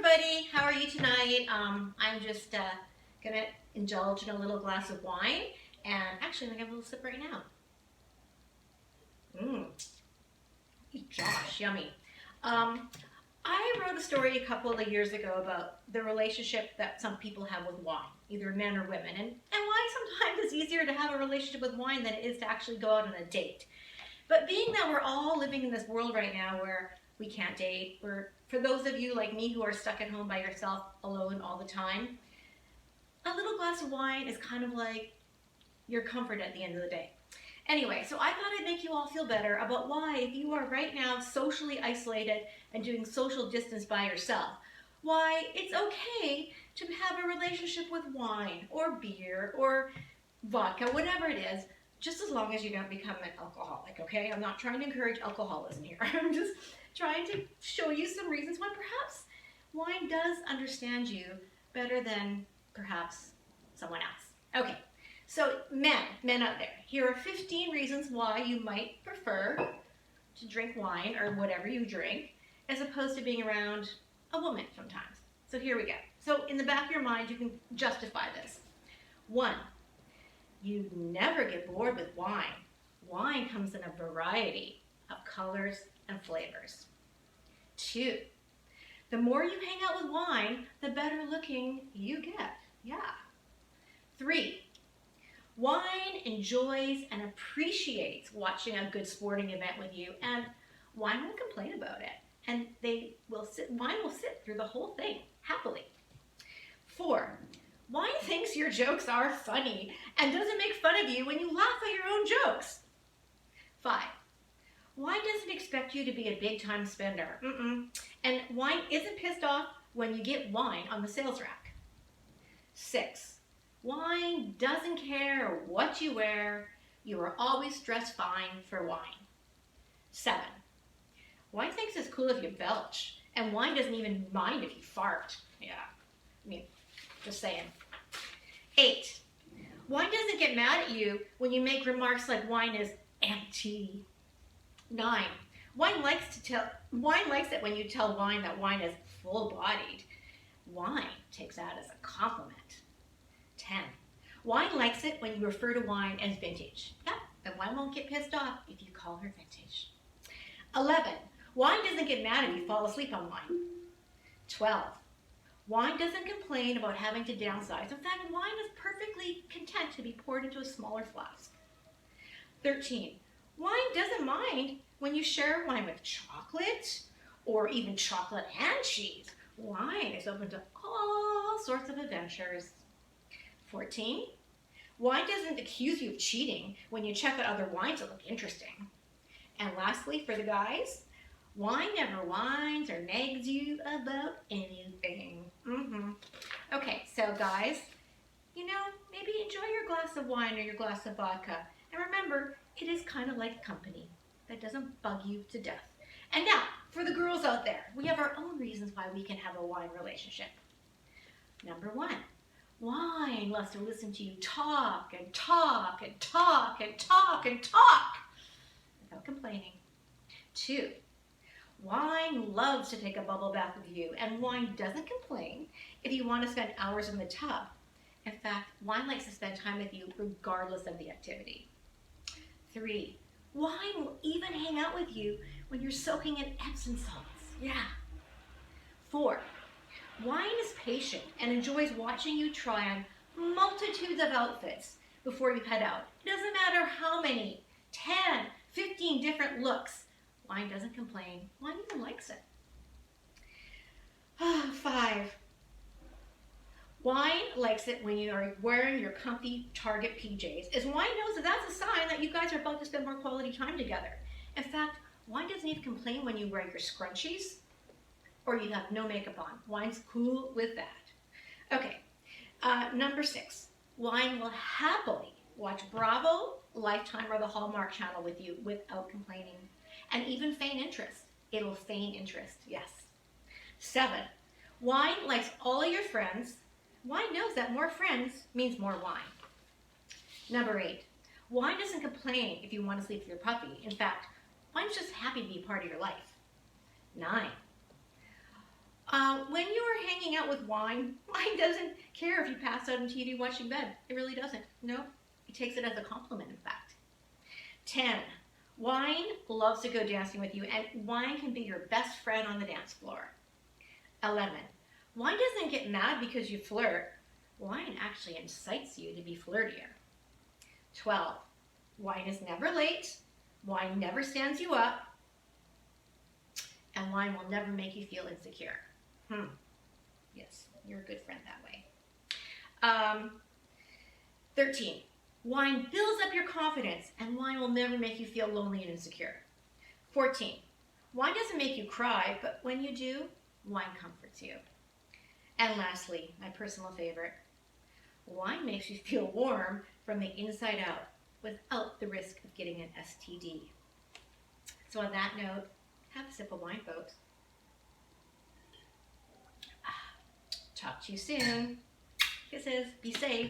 everybody, how are you tonight? I'm just gonna indulge in a little glass of wine, and actually I'm gonna have a little sip right now. Gosh, yummy. I wrote a story a couple of years ago about the relationship that some people have with wine, either men or women, and why sometimes it's easier to have a relationship with wine than it is to actually go out on a date. But being that we're all living in this world right now where we can't date, for those of you like me who are stuck at home by yourself, alone all the time, a little glass of wine is kind of like your comfort at the end of the day. Anyway, so I thought I'd make you all feel better about why, if you are right now socially isolated and doing social distance by yourself, why it's okay to have a relationship with wine or beer or vodka, whatever it is, just as long as you don't become an alcoholic, okay? I'm not trying to encourage alcoholism here. I'm just trying to show you some reasons why perhaps wine does understand you better than perhaps someone else. Okay, so men out there, here are 15 reasons why you might prefer to drink wine or whatever you drink as opposed to being around a woman sometimes. So here we go. So in the back of your mind, you can justify this. 1, you never get bored with wine. Wine comes in a variety of colors and flavors. 2, the more you hang out with wine, the better looking you get. Yeah. 3, wine enjoys and appreciates watching a good sporting event with you, and wine won't complain about it. And wine will sit through the whole thing happily. 4, wine thinks your jokes are funny and doesn't make fun of you when you laugh at your own jokes. 5, wine doesn't expect you to be a big time spender. And wine isn't pissed off when you get wine on the sales rack. 6, wine doesn't care what you wear. You are always dressed fine for wine. 7, wine thinks it's cool if you belch, and wine doesn't even mind if you fart. Yeah, I mean, just saying. 8, wine doesn't get mad at you when you make remarks like wine is empty. 9, wine likes it when you tell wine that wine is full-bodied. Wine takes that as a compliment. 10, wine likes it when you refer to wine as vintage. Yeah, and wine won't get pissed off if you call her vintage. 11, wine doesn't get mad if you fall asleep on wine. 12, wine doesn't complain about having to downsize. In fact, wine is perfectly content to be poured into a smaller flask. 13, wine doesn't mind when you share wine with chocolate or even chocolate and cheese. Wine is open to all sorts of adventures. 14, wine doesn't accuse you of cheating when you check out other wines that look interesting. And lastly, for the guys, wine never whines or nags you about anything. Okay, so guys, maybe enjoy your glass of wine or your glass of vodka. And remember, it is kind of like company that doesn't bug you to death. And now, for the girls out there, we have our own reasons why we can have a wine relationship. Number 1, wine loves to listen to you talk and talk and talk and talk and talk without complaining. 2, wine loves to take a bubble bath with you, and wine doesn't complain if you want to spend hours in the tub. In fact, wine likes to spend time with you regardless of the activity. 3, wine will even hang out with you when you're soaking in Epsom salts. Yeah. 4, wine is patient and enjoys watching you try on multitudes of outfits before you head out. It doesn't matter how many, 10, 15 different looks. Wine doesn't complain. Wine even likes it. 5, wine likes it when you are wearing your comfy Target PJs, as wine knows that that's a sign that you guys are about to spend more quality time together. In fact, wine doesn't even complain when you wear your scrunchies or you have no makeup on. Wine's cool with that. Okay, number 6, wine will happily watch Bravo, Lifetime, or the Hallmark Channel with you without complaining. And even feign interest. It'll feign interest, yes. 7, wine likes all of your friends. Wine knows that more friends means more wine. Number 8, wine doesn't complain if you want to sleep with your puppy. In fact, wine's just happy to be part of your life. 9, When you are hanging out with wine, wine doesn't care if you pass out on TV watching bed. It really doesn't. No, it takes it as a compliment, in fact. 10. Wine loves to go dancing with you, and wine can be your best friend on the dance floor. 11. Wine doesn't get mad because you flirt. Wine actually incites you to be flirtier. 12. Wine is never late. Wine never stands you up. And wine will never make you feel insecure. Yes, you're a good friend that way. 13. Wine builds up your confidence, and wine will never make you feel lonely and insecure. 14. Wine doesn't make you cry, but when you do, wine comforts you. And lastly, my personal favorite, wine makes you feel warm from the inside out without the risk of getting an STD. So on that note, have a sip of wine, folks. Talk to you soon. Kisses. Be safe.